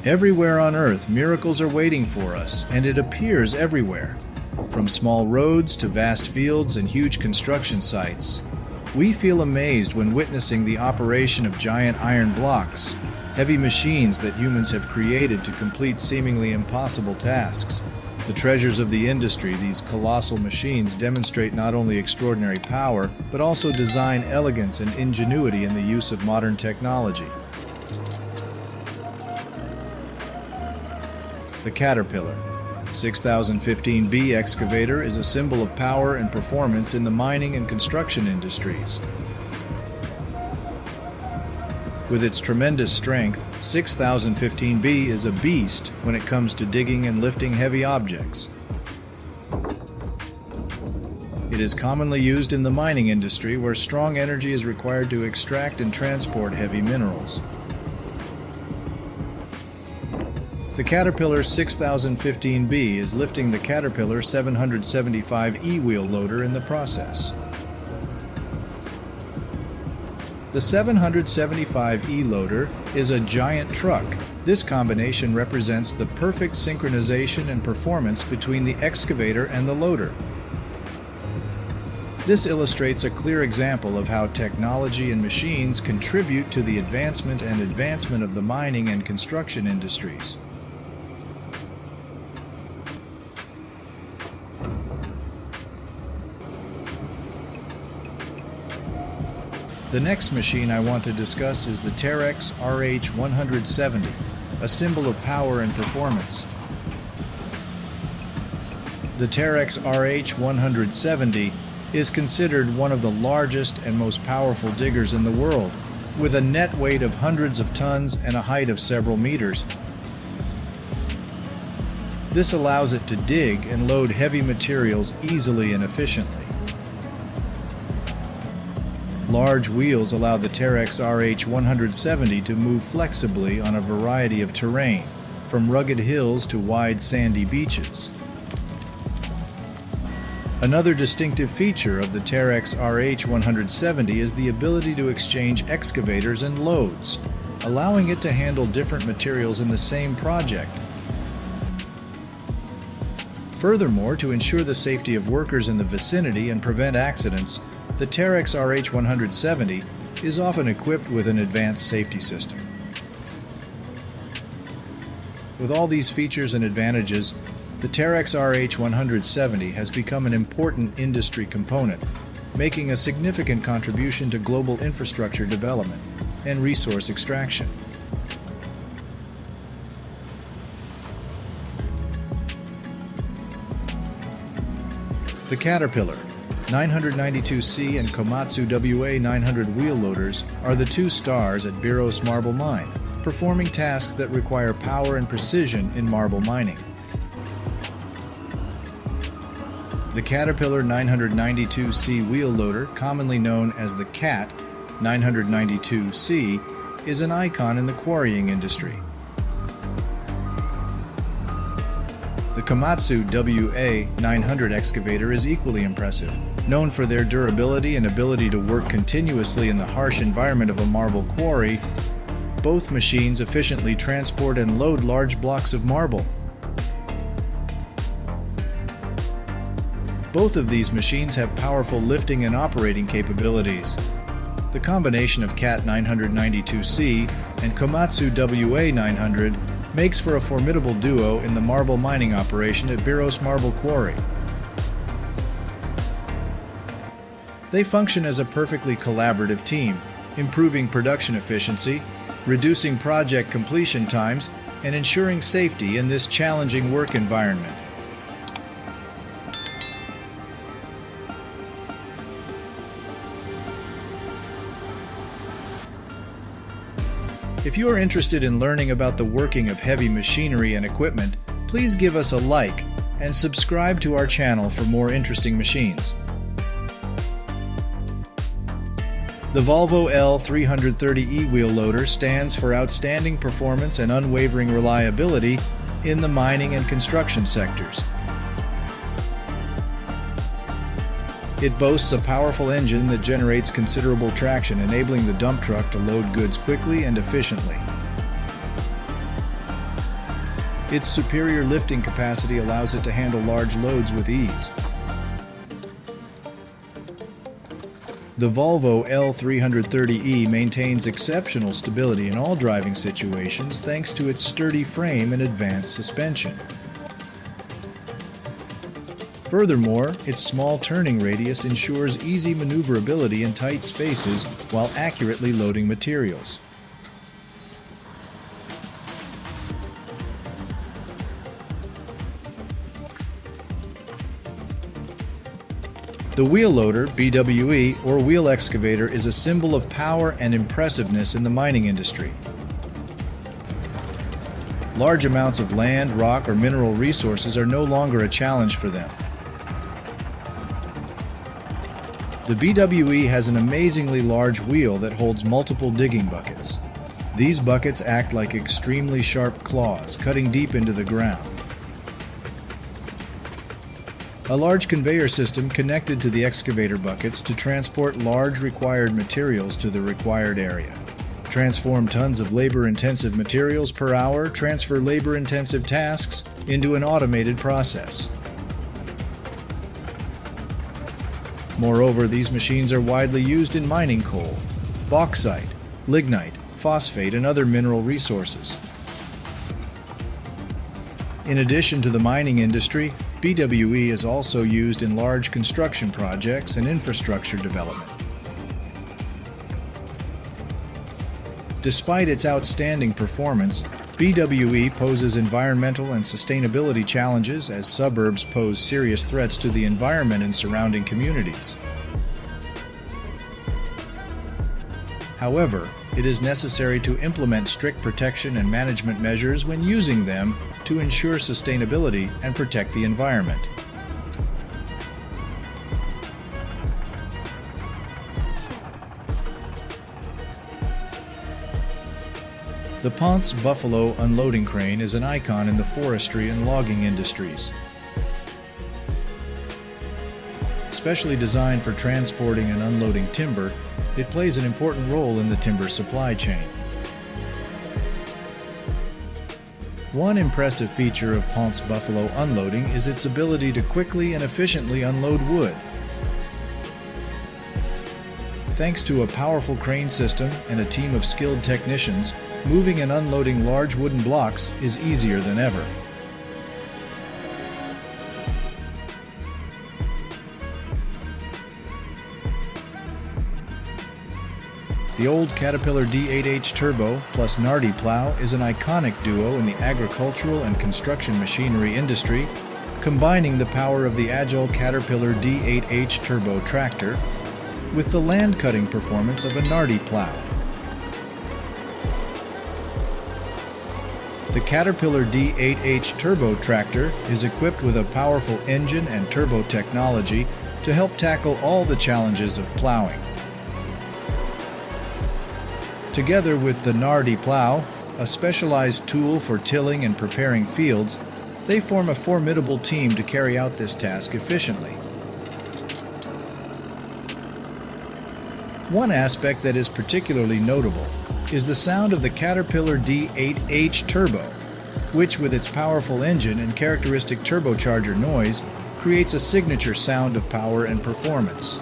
Everywhere on Earth, miracles are waiting for us, and it appears everywhere. From small roads to vast fields and huge construction sites, we feel amazed when witnessing the operation of giant iron blocks, heavy machines that humans have created to complete seemingly impossible tasks. The treasures of the industry, these colossal machines demonstrate not only extraordinary power, but also design elegance and ingenuity in the use of modern technology. The Caterpillar 6015B excavator is a symbol of power and performance in the mining and construction industries. With its tremendous strength, 6015B is a beast when it comes to digging and lifting heavy objects. It is commonly used in the mining industry, where strong energy is required to extract and transport heavy minerals. The Caterpillar 6015B is lifting the Caterpillar 775E wheel loader in the process. The 775E loader is a giant truck. This combination represents the perfect synchronization and performance between the excavator and the loader. This illustrates a clear example of how technology and machines contribute to the advancement of the mining and construction industries. The next machine I want to discuss is the Terex RH170, a symbol of power and performance. The Terex RH170 is considered one of the largest and most powerful diggers in the world, with a net weight of hundreds of tons and a height of several meters. This allows it to dig and load heavy materials easily and efficiently. Large wheels allow the Terex RH170 to move flexibly on a variety of terrain, from rugged hills to wide sandy beaches. Another distinctive feature of the Terex RH170 is the ability to exchange excavators and loads, allowing it to handle different materials in the same project. Furthermore, to ensure the safety of workers in the vicinity and prevent accidents, the Terex RH170 is often equipped with an advanced safety system. With all these features and advantages, the Terex RH170 has become an important industry component, making a significant contribution to global infrastructure development and resource extraction. The Caterpillar 992C and Komatsu WA900 wheel loaders are the two stars at Biros Marble Mine, performing tasks that require power and precision in marble mining. The Caterpillar 992C wheel loader, commonly known as the CAT 992C, is an icon in the quarrying industry. The Komatsu WA900 excavator is equally impressive. Known for their durability and ability to work continuously in the harsh environment of a marble quarry, both machines efficiently transport and load large blocks of marble. Both of these machines have powerful lifting and operating capabilities. The combination of CAT 992C and Komatsu WA900 makes for a formidable duo in the marble mining operation at Biros Marble Quarry. They function as a perfectly collaborative team, improving production efficiency, reducing project completion times, and ensuring safety in this challenging work environment. If you are interested in learning about the working of heavy machinery and equipment, please give us a like and subscribe to our channel for more interesting machines. The Volvo L330E wheel loader stands for outstanding performance and unwavering reliability in the mining and construction sectors. It boasts a powerful engine that generates considerable traction, enabling the dump truck to load goods quickly and efficiently. Its superior lifting capacity allows it to handle large loads with ease. The Volvo L330e maintains exceptional stability in all driving situations thanks to its sturdy frame and advanced suspension. Furthermore, its small turning radius ensures easy maneuverability in tight spaces while accurately loading materials. The wheel loader, BWE, or wheel excavator, is a symbol of power and impressiveness in the mining industry. Large amounts of land, rock, or mineral resources are no longer a challenge for them. The BWE has an amazingly large wheel that holds multiple digging buckets. These buckets act like extremely sharp claws, cutting deep into the ground. A large conveyor system connected to the excavator buckets to transport large required materials to the required area. Transform tons of labor-intensive materials per hour, transfer labor-intensive tasks into an automated process. Moreover, these machines are widely used in mining coal, bauxite, lignite, phosphate, and other mineral resources. In addition to the mining industry, BWE is also used in large construction projects and infrastructure development. Despite its outstanding performance, BWE poses environmental and sustainability challenges as suburbs pose serious threats to the environment and surrounding communities. However, it is necessary to implement strict protection and management measures when using them to ensure sustainability and protect the environment. The Ponce Buffalo unloading crane is an icon in the forestry and logging industries. Specially designed for transporting and unloading timber, it plays an important role in the timber supply chain. One impressive feature of Ponce Buffalo unloading is its ability to quickly and efficiently unload wood. Thanks to a powerful crane system and a team of skilled technicians, moving and unloading large wooden blocks is easier than ever. The old Caterpillar D8H Turbo plus Nardi plow is an iconic duo in the agricultural and construction machinery industry, combining the power of the agile Caterpillar D8H Turbo tractor with the land-cutting performance of a Nardi plow. The Caterpillar D8H Turbo tractor is equipped with a powerful engine and turbo technology to help tackle all the challenges of plowing. Together with the Nardi plow, a specialized tool for tilling and preparing fields, they form a formidable team to carry out this task efficiently. One aspect that is particularly notable is the sound of the Caterpillar D8H Turbo, which with its powerful engine and characteristic turbocharger noise creates a signature sound of power and performance.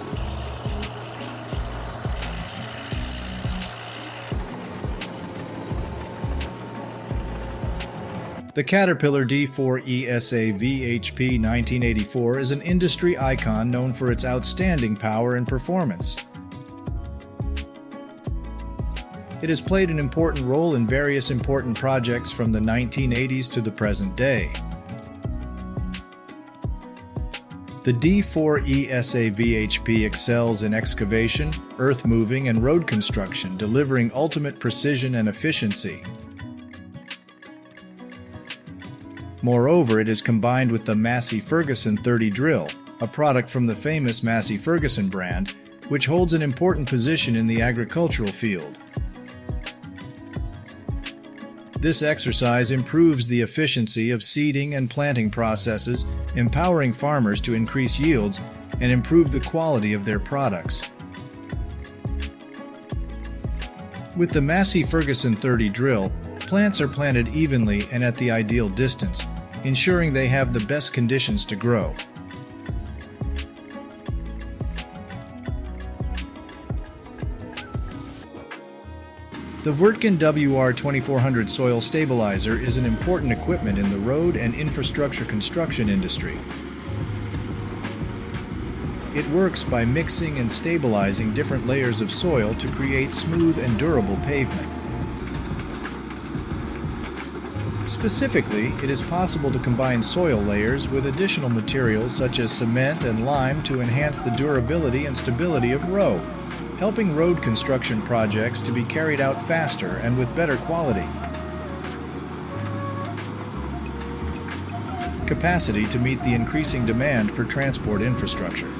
The Caterpillar D4 ESA VHP 1984 is an industry icon known for its outstanding power and performance. It has played an important role in various important projects from the 1980s to the present day. The D4 ESA VHP excels in excavation, earth moving, and road construction, delivering ultimate precision and efficiency. Moreover, it is combined with the Massey Ferguson 30 drill, a product from the famous Massey Ferguson brand, which holds an important position in the agricultural field. This exercise improves the efficiency of seeding and planting processes, empowering farmers to increase yields and improve the quality of their products. With the Massey Ferguson 30 drill, plants are planted evenly and at the ideal distance, ensuring they have the best conditions to grow. The Wirtgen WR2400 soil stabilizer is an important equipment in the road and infrastructure construction industry. It works by mixing and stabilizing different layers of soil to create smooth and durable pavement. Specifically, it is possible to combine soil layers with additional materials such as cement and lime to enhance the durability and stability of road, helping road construction projects to be carried out faster and with better quality. Capacity to meet the increasing demand for transport infrastructure.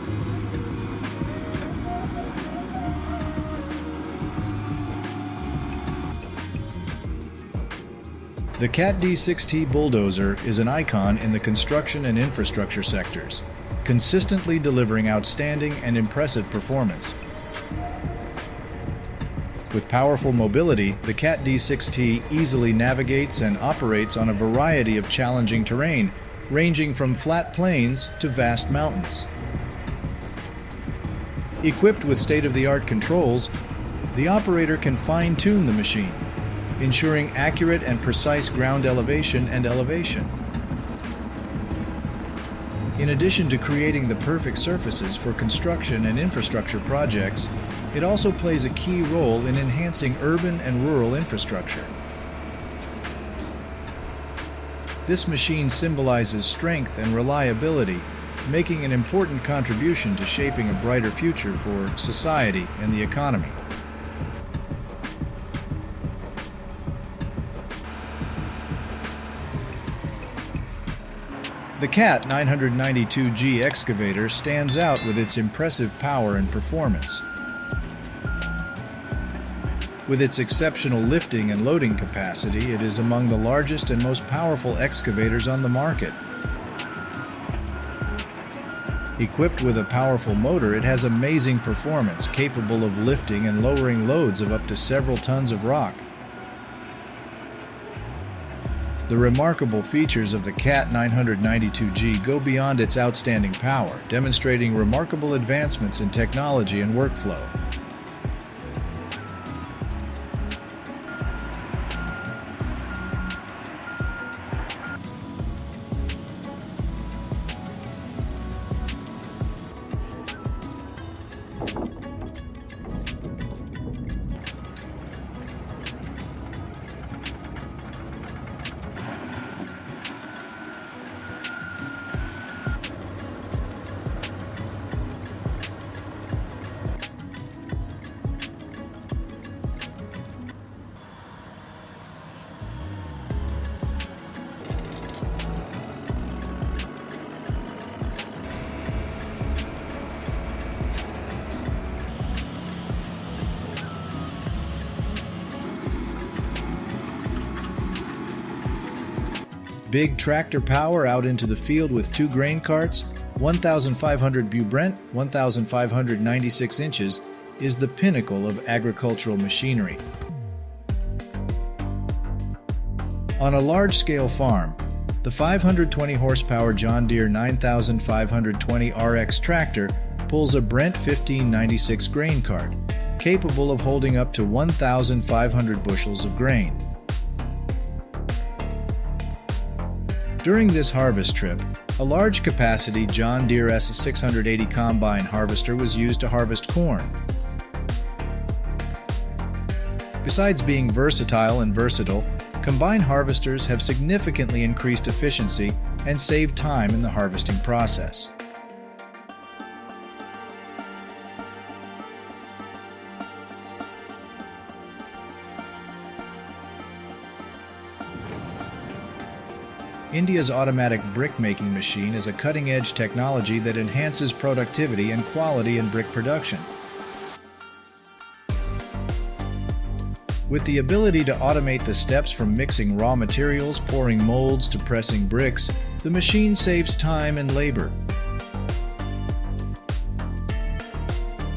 The CAT D6T bulldozer is an icon in the construction and infrastructure sectors, consistently delivering outstanding and impressive performance. With powerful mobility, the CAT D6T easily navigates and operates on a variety of challenging terrain, ranging from flat plains to vast mountains. Equipped with state-of-the-art controls, the operator can fine-tune the machine, ensuring accurate and precise ground elevation and elevation. In addition to creating the perfect surfaces for construction and infrastructure projects, it also plays a key role in enhancing urban and rural infrastructure. This machine symbolizes strength and reliability, making an important contribution to shaping a brighter future for society and the economy. The CAT 992G excavator stands out with its impressive power and performance. With its exceptional lifting and loading capacity, it is among the largest and most powerful excavators on the market. Equipped with a powerful motor, it has amazing performance, capable of lifting and lowering loads of up to several tons of rock. The remarkable features of the CAT 992G go beyond its outstanding power, demonstrating remarkable advancements in technology and workflow. Big tractor power out into the field with 2 grain carts, 1,500 Bubrent, 1,596 inches, is the pinnacle of agricultural machinery. On a large-scale farm, the 520 horsepower John Deere 9520 RX tractor pulls a Brent 1596 grain cart, capable of holding up to 1,500 bushels of grain. During this harvest trip, a large-capacity John Deere S680 combine harvester was used to harvest corn. Besides being versatile and versatile, combine harvesters have significantly increased efficiency and saved time in the harvesting process. India's automatic brick-making machine is a cutting-edge technology that enhances productivity and quality in brick production. With the ability to automate the steps from mixing raw materials, pouring molds, to pressing bricks, the machine saves time and labor.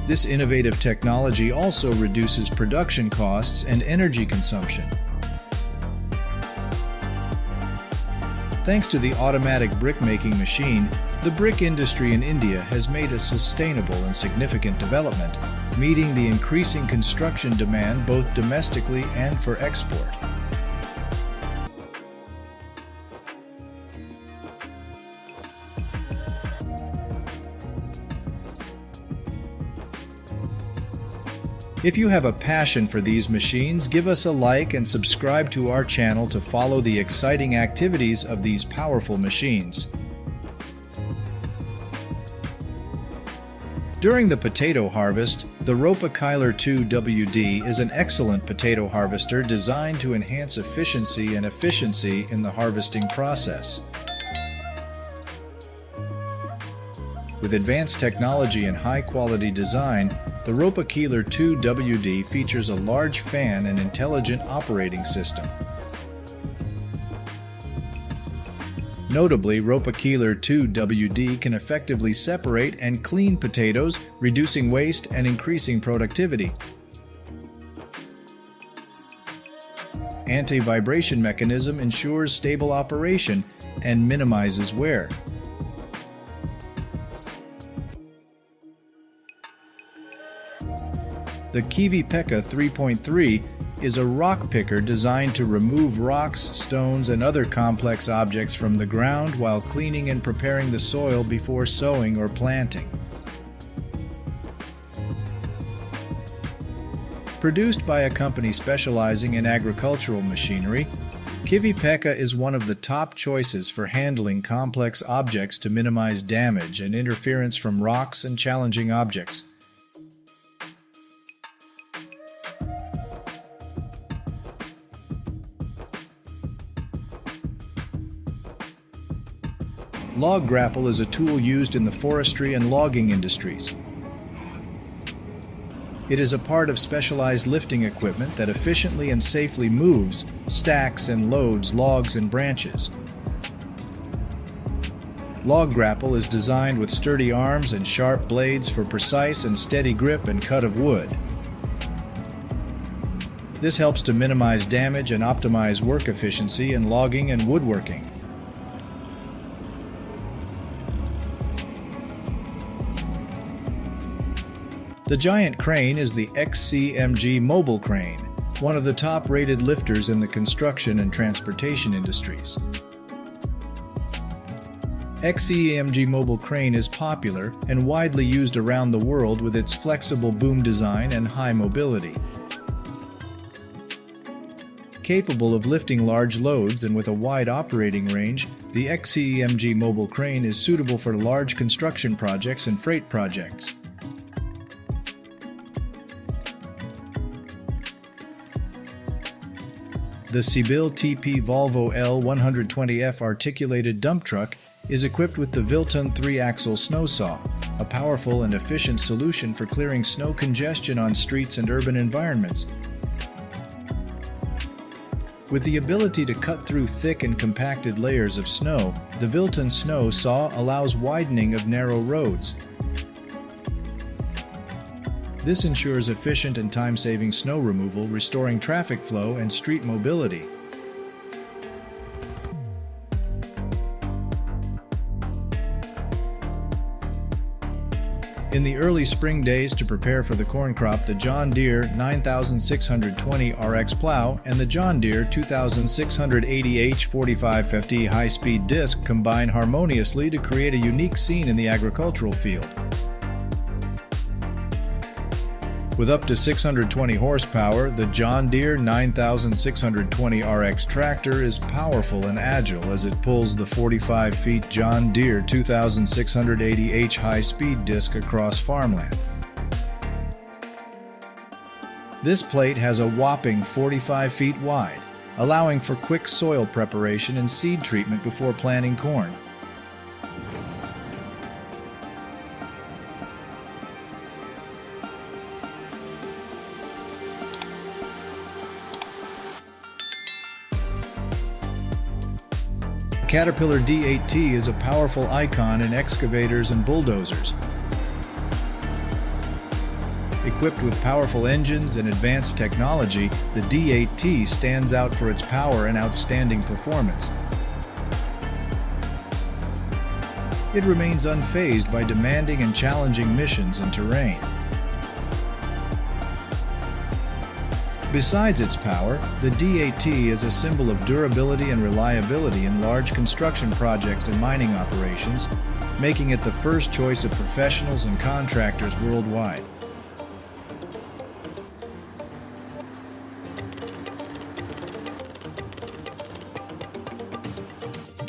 This innovative technology also reduces production costs and energy consumption. Thanks to the automatic brick-making machine, the brick industry in India has made a sustainable and significant development, meeting the increasing construction demand both domestically and for export. If you have a passion for these machines, give us a like and subscribe to our channel to follow the exciting activities of these powerful machines. During the potato harvest, the Ropa-Kyler 2WD is an excellent potato harvester designed to enhance efficiency in the harvesting process. With advanced technology and high-quality design, the Ropa-Kyler 2WD features a large fan and intelligent operating system. Notably, Ropa-Kyler 2WD can effectively separate and clean potatoes, reducing waste and increasing productivity. Anti-vibration mechanism ensures stable operation and minimizes wear. The Kivi-Pekka 3.3 is a rock picker designed to remove rocks, stones, and other complex objects from the ground while cleaning and preparing the soil before sowing or planting. Produced by a company specializing in agricultural machinery, Kivi-Pekka is one of the top choices for handling complex objects to minimize damage and interference from rocks and challenging objects. Log grapple is a tool used in the forestry and logging industries. It is a part of specialized lifting equipment that efficiently and safely moves, stacks, and loads logs and branches. Log grapple is designed with sturdy arms and sharp blades for precise and steady grip and cut of wood. This helps to minimize damage and optimize work efficiency in logging and woodworking. The giant crane is the XCMG mobile crane, one of the top-rated lifters in the construction and transportation industries. XCMG mobile crane is popular and widely used around the world with its flexible boom design and high mobility. Capable of lifting large loads and with a wide operating range, the XCMG mobile crane is suitable for large construction projects and freight projects. The Sibyl TP Volvo L120F articulated dump truck is equipped with the Vilton 3-axle snow saw, a powerful and efficient solution for clearing snow congestion on streets and urban environments. With the ability to cut through thick and compacted layers of snow, the Vilton snow saw allows widening of narrow roads. This ensures efficient and time-saving snow removal, restoring traffic flow and street mobility. In the early spring days to prepare for the corn crop, the John Deere 9620 RX plow and the John Deere 2680H 4550 high-speed disc combine harmoniously to create a unique scene in the agricultural field. With up to 620 horsepower, the John Deere 9620 RX tractor is powerful and agile as it pulls the 45 feet John Deere 2680H high-speed disc across farmland. This plate has a whopping 45 feet wide, allowing for quick soil preparation and seed treatment before planting corn. Caterpillar D8T is a powerful icon in excavators and bulldozers. Equipped with powerful engines and advanced technology, the D8T stands out for its power and outstanding performance. It remains unfazed by demanding and challenging missions and terrain. Besides its power, the D8T is a symbol of durability and reliability in large construction projects and mining operations, making it the first choice of professionals and contractors worldwide.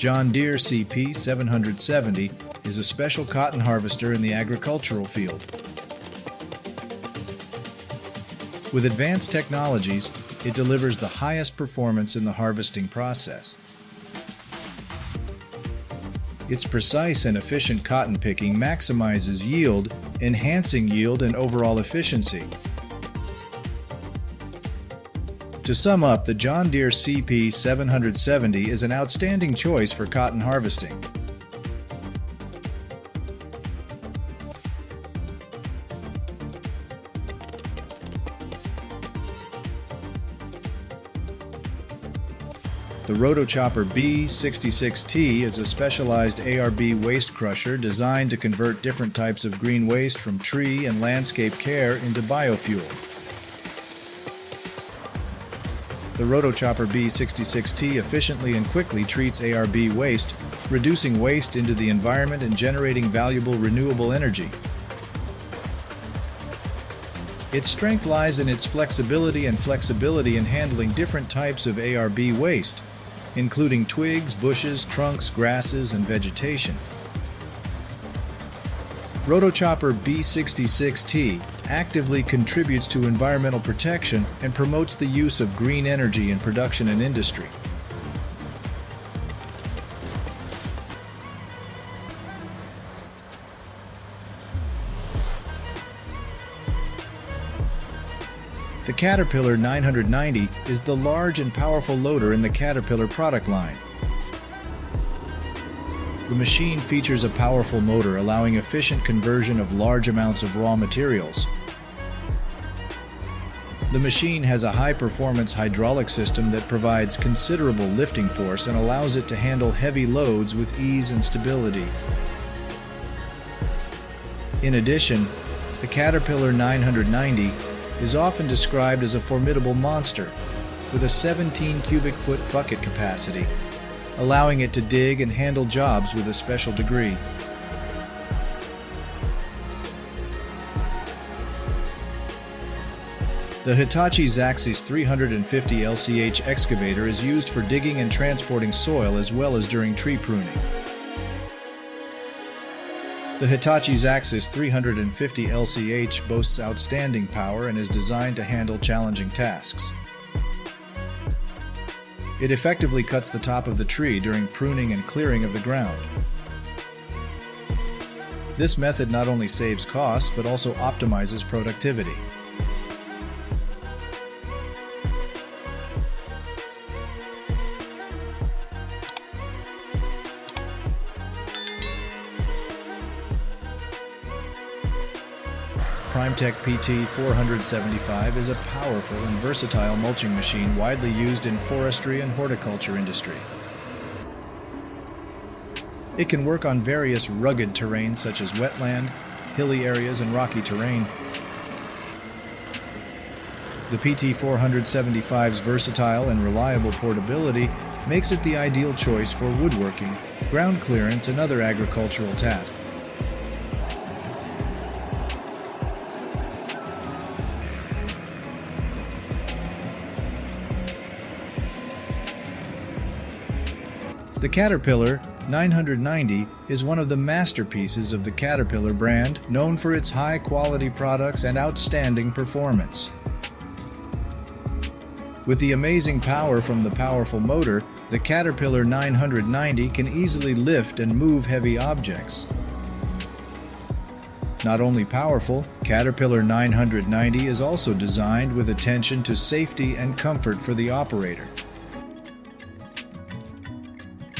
John Deere CP 770 is a special cotton harvester in the agricultural field. With advanced technologies, it delivers the highest performance in the harvesting process. Its precise and efficient cotton picking maximizes yield, enhancing yield and overall efficiency. To sum up, the John Deere CP 770 is an outstanding choice for cotton harvesting. The Rotochopper B66T is a specialized ARB waste crusher designed to convert different types of green waste from tree and landscape care into biofuel. The Rotochopper B66T efficiently and quickly treats ARB waste, reducing waste into the environment and generating valuable renewable energy. Its strength lies in its flexibility in handling different types of ARB waste, including twigs, bushes, trunks, grasses, and vegetation. Rotochopper B66T actively contributes to environmental protection and promotes the use of green energy in production and industry. The Caterpillar 990 is the large and powerful loader in the Caterpillar product line. The machine features a powerful motor allowing efficient conversion of large amounts of raw materials. The machine has a high-performance hydraulic system that provides considerable lifting force and allows it to handle heavy loads with ease and stability. In addition, the Caterpillar 990 is often described as a formidable monster with a 17 cubic foot bucket capacity, allowing it to dig and handle jobs with a special degree. The Hitachi Zaxis 350 LCH excavator is used for digging and transporting soil as well as during tree pruning. The Hitachi Zaxis 350 LCH boasts outstanding power and is designed to handle challenging tasks. It effectively cuts the top of the tree during pruning and clearing of the ground. This method not only saves costs but also optimizes productivity. Primetech PT 475 is a powerful and versatile mulching machine widely used in forestry and horticulture industry. It can work on various rugged terrains such as wetland, hilly areas, and rocky terrain. The PT 475's versatile and reliable portability makes it the ideal choice for woodworking, ground clearance, and other agricultural tasks. The Caterpillar 990 is one of the masterpieces of the Caterpillar brand, known for its high-quality products and outstanding performance. With the amazing power from the powerful motor, the Caterpillar 990 can easily lift and move heavy objects. Not only powerful, Caterpillar 990 is also designed with attention to safety and comfort for the operator.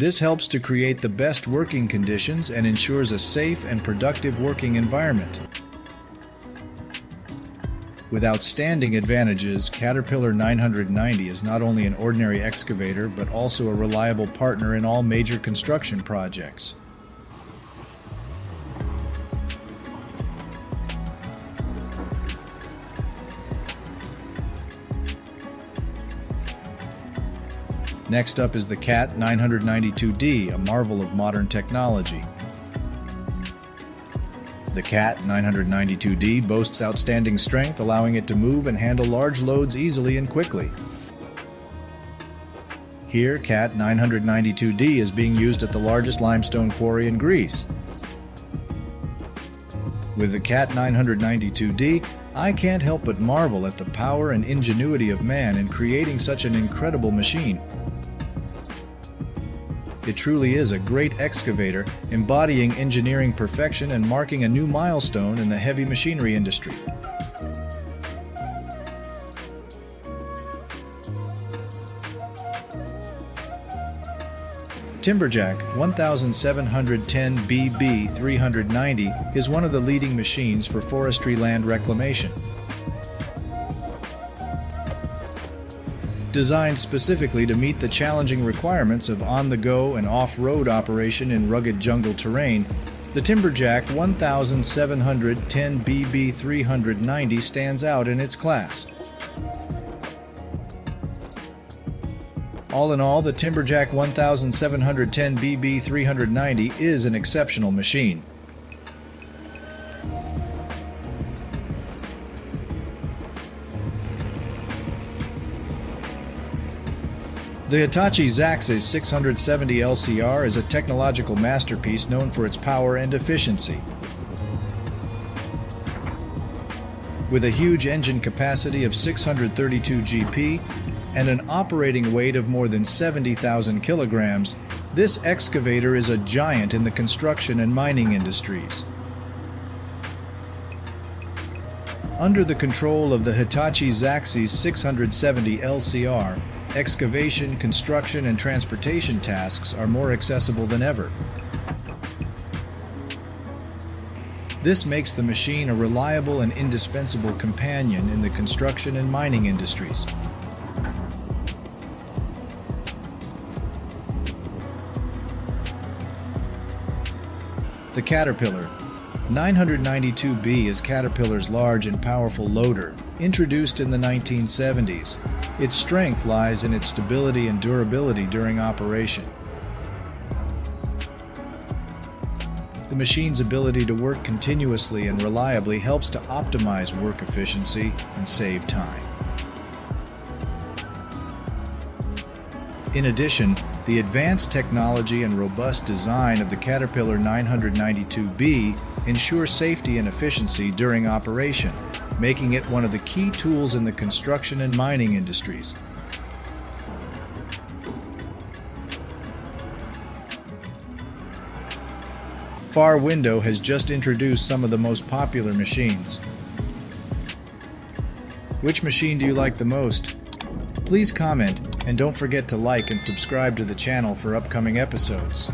This helps to create the best working conditions and ensures a safe and productive working environment. With outstanding advantages, Caterpillar 990 is not only an ordinary excavator but also a reliable partner in all major construction projects. Next up is the CAT 992D, a marvel of modern technology. The CAT 992D boasts outstanding strength, allowing it to move and handle large loads easily and quickly. Here, CAT 992D is being used at the largest limestone quarry in Greece. With the CAT 992D, I can't help but marvel at the power and ingenuity of man in creating such an incredible machine. It truly is a great excavator, embodying engineering perfection and marking a new milestone in the heavy machinery industry. Timberjack 1710 BB 390 is one of the leading machines for forestry land reclamation. Designed specifically to meet the challenging requirements of on-the-go and off-road operation in rugged jungle terrain, the Timberjack 1710 BB 390 stands out in its class. All in all, the Timberjack 1710 BB 390 is an exceptional machine. The Hitachi Zaxis 670 LCR is a technological masterpiece known for its power and efficiency. With a huge engine capacity of 632 GP and an operating weight of more than 70,000 kilograms, this excavator is a giant in the construction and mining industries. Under the control of the Hitachi Zaxis 670 LCR, excavation, construction, and transportation tasks are more accessible than ever. This makes the machine a reliable and indispensable companion in the construction and mining industries. The Caterpillar 992B is Caterpillar's large and powerful loader, introduced in the 1970s. Its strength lies in its stability and durability during operation. The machine's ability to work continuously and reliably helps to optimize work efficiency and save time. In addition, the advanced technology and robust design of the Caterpillar 992B ensure safety and efficiency during operation, making it one of the key tools in the construction and mining industries. Far Window has just introduced some of the most popular machines. Which machine do you like the most? Please comment, and don't forget to like and subscribe to the channel for upcoming episodes.